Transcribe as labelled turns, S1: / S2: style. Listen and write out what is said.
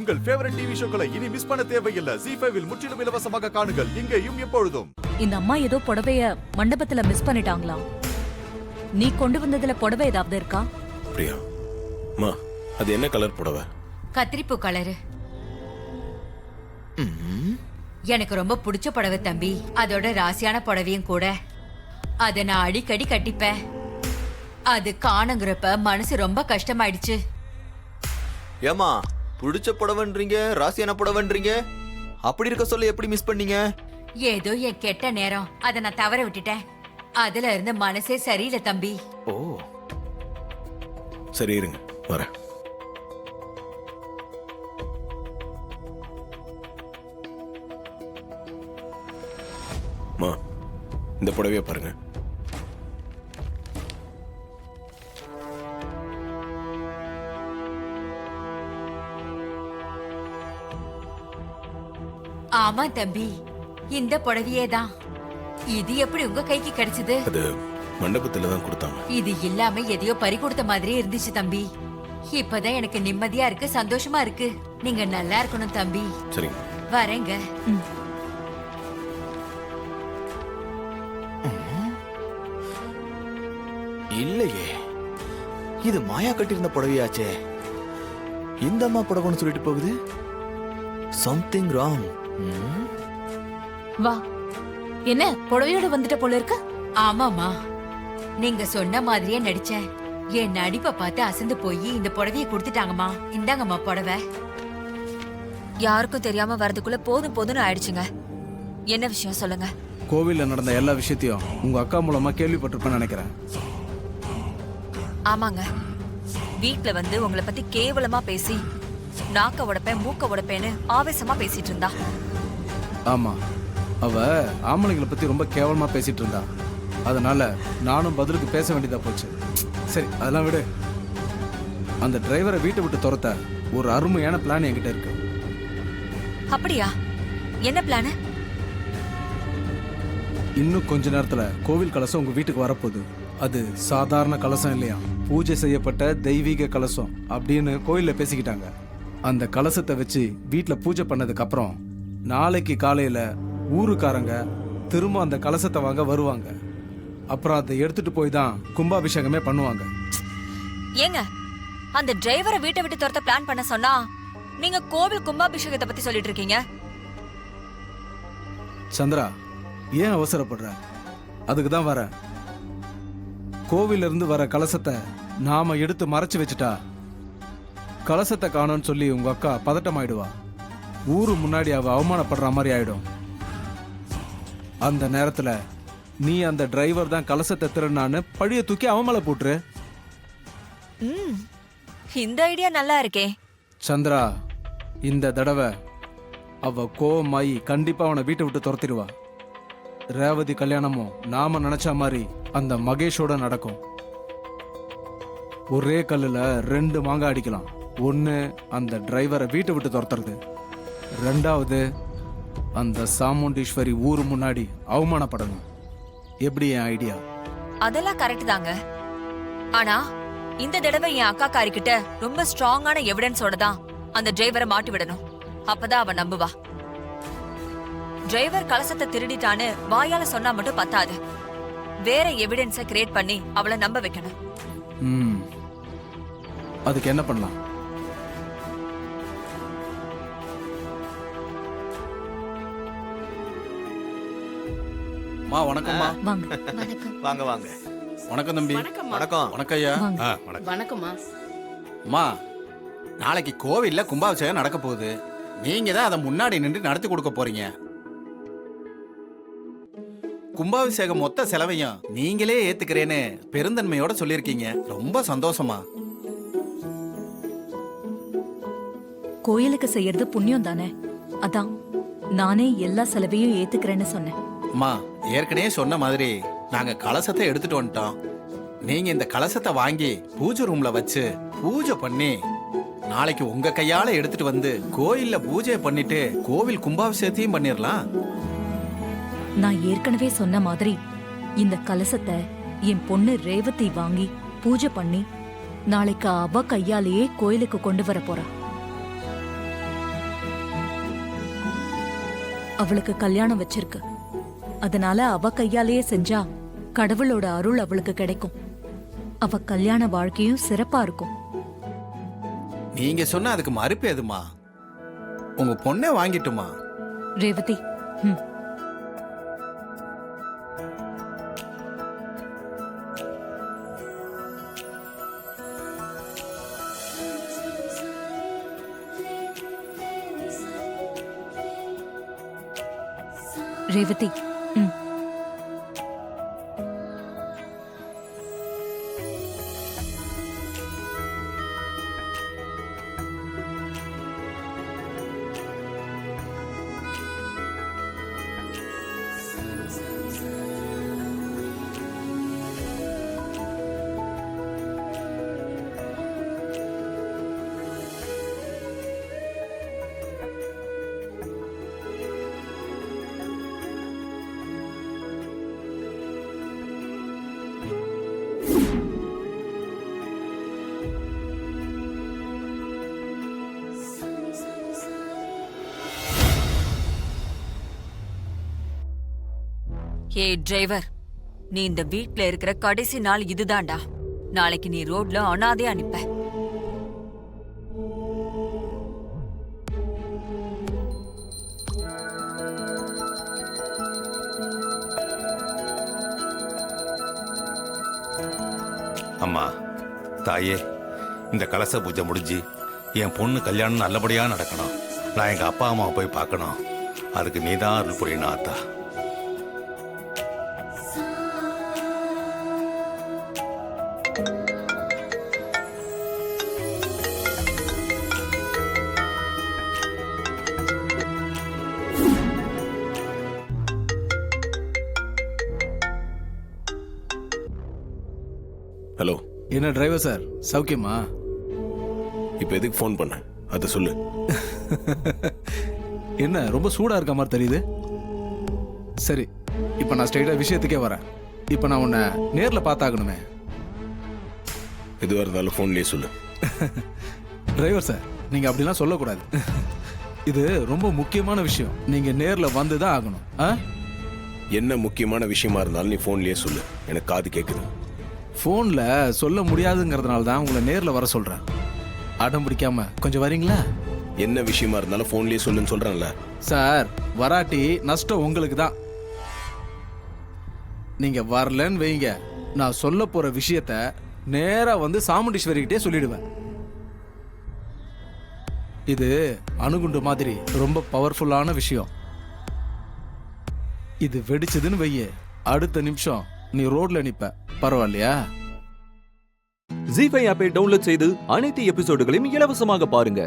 S1: உங்கள் favourite TV ஷோக்களை இனி miss பண்ண தேவையில்லை. ZEE5 இல் முற்றிலும் இலவசமாக காணுங்கள். இங்கேயும் எப்பொழுதும்.
S2: இந்த அம்மா ஏதோ புடவைய மண்டபத்துல மிஸ் பண்ணிட்டாங்களா? நீ கொண்டு வந்ததுல புடவை ஏதாவது இருக்கா?
S3: பிரியா, அம்மா, அது என்ன கலர் புடவை?
S4: கத்திரிப்பூ கலரு. எனக்கு ரொம்ப பிடிச்ச புடவை தம்பி. அதோட ராசியான புடவையும் கூட. அத நான் அடிக்கடி கட்டிப்பேன். அது காணுங்கிறப்ப மனசு ரொம்ப கஷ்டமாயிடுச்சு.
S5: ஏமா, பிடிச்ச புடவைன்றீங்க, ராசியான புடவைன்றீங்க. அப்படி இருக்க சொல்ல எப்படி மிஸ் பண்ணீங்க?
S4: ஏதோ என் கெட்ட நேரம், அத நான் தவற விட்டுட்டேன். அதுல இருந்து மனசே சரியில்லை தம்பி.
S3: ஓ, சரி இருங்க, வரேன். அம்மா, இந்த புடவைய பாருங்க.
S4: ஆமா தம்பி, இந்த புடவையே தான். இது எப்படி உங்க கைக்கு கிடைச்சது?
S3: அது மண்டபத்துல தான் கொடுத்தாங்க.
S4: இது இல்லாம எதையோ பறி கொடுத்த மாதிரியே இருந்துச்சு தம்பி. இப்பதான் எனக்கு நிம்மதியா இருக்கு, சந்தோஷமா இருக்கு. நீங்க நல்லா இருக்கணும் தம்பி.
S3: சரிங்க,
S4: வரேங்க.
S5: இல்லையே, இது மாயா கட்டியிருந்த புடவையாச்சே. இந்த அம்மா புடவைன்னு சொல்லிட்டு போகுது. Something wrong.
S2: வா, என்ன புடவையோட வந்துட்ட போல இருக்க?
S4: ஆமாமா, நீங்க சொன்ன மாதிரியே நடிச்சேன். என் நடிப்பை பார்த்து அசந்து போய் இந்த புடவையை கொடுத்துட்டாங்கம்மா. இந்தாங்கம்மா புடவை.
S6: யாருக்கும் தெரியாம வரதுக்குள்ள போதும் போதும்னு ஆயிடுச்சுங்க. என்ன விஷயம் சொல்லுங்க.
S7: கோவில்ல நடந்த எல்லா விஷயத்தையும் உங்க அக்கா மூலமா கேள்விப்பட்டிருப்பேன்னு நினைக்கிறேன்.
S6: ஆமாங்க, வீட்ல வந்து உங்களை பத்தி கேவலமா பேசி நாக்க உடைப்பேன் மூக்க உடைப்பேன்னு ஆவேசமா பேசிட்டு இருந்தா.
S7: ஆமா, அவ ஆம்பளைங்களை பத்தி ரொம்ப கேவலமா பேசிட்டு இருந்தா. அதனால நானும் பதிலுக்கு பேச வேண்டியதா போச்சு. சரி, அதெல்லாம் விடு. அந்த டிரைவரை வீட்டை விட்டு துரத்த ஒரு அருமையான பிளான் என்கிட்ட இருக்கு.
S6: அப்படியா? என்ன பிளான்?
S7: இன்னும் கொஞ்ச நேரத்துல கோவில் கலசம் உங்க வீட்டுக்கு வரப்போகுது. அது சாதாரண கலசம் இல்லையா, பூஜை செய்யப்பட்ட தெய்வீக கலசம் அப்படின்னு கோயில்ல பேசிக்கிட்டாங்க. அந்த கலசத்தை வச்சு வீட்டுல பூஜை பண்ணதுக்கு அப்புறம் நாளைக்கு காலையில ஊருக்காரங்க திரும்ப அந்த கலசத்தை வாங்க வருவாங்க. அப்புறம் அதை எடுத்துட்டு போய் தான் கும்பாபிஷேகமே பண்ணுவாங்க.
S6: ஏங்க, அந்த டிரைவரை வீட்டை விட்டு துரத்த பிளான் பண்ண சொன்னா நீங்க கோவில் கும்பாபிஷேகத்தை பத்தி சொல்லிட்டு இருக்கீங்க.
S7: சந்திரா, ஏன் அவசரப்படுற? அதுக்கு தான் வரேன். கோவில இருந்து வர கலசத்தை நாம எடுத்து மறைச்சு வச்சுட்டா கலசத்தை காணோன்னு சொல்லி உங்க அக்கா பதட்டமாயிடுவா. ஊரு முன்னாடி அவ அவமானப்படுற மாதிரி ஆயிடும். அந்த நேரத்துல நீ அந்த டிரைவர் தான் கலசத்தை திருநான்னு பழிய தூக்கி அவன் மேல போட்டுரு.
S6: இந்த ஐடியா நல்லா இருக்கே.
S7: சந்திரா, இந்த தடவை அவ கோவமாயி கண்டிப்பா அவனை வீட்டை விட்டு துரத்திடுவா. ரேவதி கல்யாணமும் நாம நினைச்ச மாதிரி அந்த மகேஷோட நடக்கும். ஒரே கல்லுல 2 மாங்காய் அடிக்கலாம். ஒன்னு அந்த டிரைவரை வீட்டை விட்டு துரத்துறது, 2வது அந்த சாமுண்டீஸ்வரி ஊரு முன்னாடி அவமானப்படணும். எப்படி என் ஐடியா?
S6: அதெல்லாம் கரெக்ட் தாங்க. ஆனா இந்த தடவை என் அக்கா காரிக்கிட்ட ரொம்ப ஸ்ட்ராங்கான எவிடன்ஸோட தான் அந்த டிரைவரை மாட்டி விடணும். அப்பதான் அவ நம்புவா. டிரைவர் கலசத்தை திருடிட்டான்னு வாயால சொன்னா மட்டும் பத்தாது. வேற எவிடன்ஸை கிரியேட் பண்ணி அவளை நம்ப வைக்கணும்.
S7: அதுக்கு என்ன பண்ணலாம்? வணக்கம்மா.
S5: வாங்க வாங்க.
S7: வணக்கம் தம்பி.
S5: வணக்கம்.
S8: வணக்கம் ஐயா.
S9: வணக்கம்மா.
S8: அம்மா, நாளைக்கு கோவில்ல கும்பாபிஷேகம் நடக்க போகுது. நீங்க தான் அதை முன்னாடி நின்று நடத்தி கொடுக்க போறீங்க. கும்பாபிஷேகம் மொத்த செலவையும் நீங்களே ஏத்துக்கிறேன்னு பெருந்தன்மையோட சொல்லிருக்கீங்க. ரொம்ப சந்தோஷமா.
S2: கோயிலுக்கு செய்யறது புண்ணியம் தானே, அதான் நானே எல்லா செலவையும் ஏத்துக்கிறேன்னு சொன்னேன்.
S8: அம்மா, ஏற்கனவே சொன்ன மாதிரி நாங்க கலசத்தை எடுத்துட்டு வந்துட்டோம். நீங்க இந்த கலசத்தை வாங்கி பூஜை ரூம்ல வச்சு பூஜை பண்ணி நாளைக்கு உங்க கையால எடுத்துட்டு வந்து கோயில்ல பூஜை பண்ணிட்டு கோவில் கும்பாபிஷேகத்தையும் பண்ணிடலாம்.
S2: நான் ஏற்கனவே சொன்ன மாதிரி இந்த கலசத்தை என் பொண்ணு ரேவதி வாங்கி பூஜை பண்ணி நாளைக்கு அவ கையாலேயே கோயிலுக்கு கொண்டு வர போறா. அவளுக்கு கல்யாணம் வச்சிருக்கு. அதனால அவ கையாலேயே செஞ்சா கடவுளோட அருள் அவளுக்கு கிடைக்கும். அவ கல்யாண வாழ்க்கையும் சிறப்பா இருக்கும்.
S8: நீங்க சொன்ன அதுக்கு மறுப்பு எதுமா? உங்க பொண்ணே வாங்கிட்டுமா?
S2: ரேவதி, ரேவதி,
S6: ஏய் டிரைவர், நீ இந்த வீட்ல இருக்கிற கடைசி நாள் இதுதான்டா. நாளைக்கு நீ ரோட்ல அனாதையா நிப்ப.
S9: அம்மா, தாயே, இந்த கலச பூஜை முடிஞ்சு என் பொண்ணு கல்யாணம் நல்லபடியா நடக்கணும். நான் எங்க அப்பா அம்மாவை போய் பார்க்கணும். அதுக்கு நீதான் அருள் புரியணும் ஆத்தா.
S3: ஹலோ,
S7: என்ன டிரைவர் சார், சௌக்கியமா?
S3: இப்போ எதுக்கு ஃபோன் பண்ண அதை சொல்லு.
S7: என்ன ரொம்ப சூடா இருக்க மாதிரி தெரியுது. சரி, இப்போ நான் ஸ்ட்ரைட்டா விஷயத்துக்கே வரேன். இப்போ நான் உன்னை நேர்ல பார்த்தாகணுமே.
S3: எதுவாக இருந்தாலும் ஃபோன்லேயே சொல்லு.
S7: டிரைவர் சார், நீங்க அப்படிலாம் சொல்லக்கூடாது. இது ரொம்ப முக்கியமான விஷயம். நீங்க நேர்ல வந்து தான் ஆகணும்.
S3: என்ன முக்கியமான விஷயமா இருந்தாலும் நீ ஃபோன்லேயே சொல்லு. எனக்கு காது கேட்குது.
S7: ஃபோன்ல சொல்ல முடியாதுங்கிறதுனால தான் உங்களை நேர்ல வர சொல்றேன். அடம் பிடிக்காம கொஞ்சம் வரீங்களா?
S3: என்ன விஷயமா இருந்தாலும் ஃபோன்லேயே சொல்லுன்னு சொல்றேன்ல.
S7: சார், வராட்டி நஷ்டம் உங்களுக்கு தான். நீங்க வரலன்னு வைங்க, நான் சொல்ல போற விஷயத்த நேரா வந்து சாமுண்டீஸ்வரி கிட்டே சொல்லிடுவேன். இது அணுகுண்டு மாதிரி ரொம்ப பவர்ஃபுல்லான விஷயம். இது வெடிச்சதுன்னு வையே, அடுத்த நிமிஷம் நீ ரோட்ல நிப்ப. பரவாயில்லையா?
S10: ஜீ5 ஆப்பை டவுன்லோட் செய்து அனைத்து எபிசோடுகளையும் இலவசமாக பாருங்க.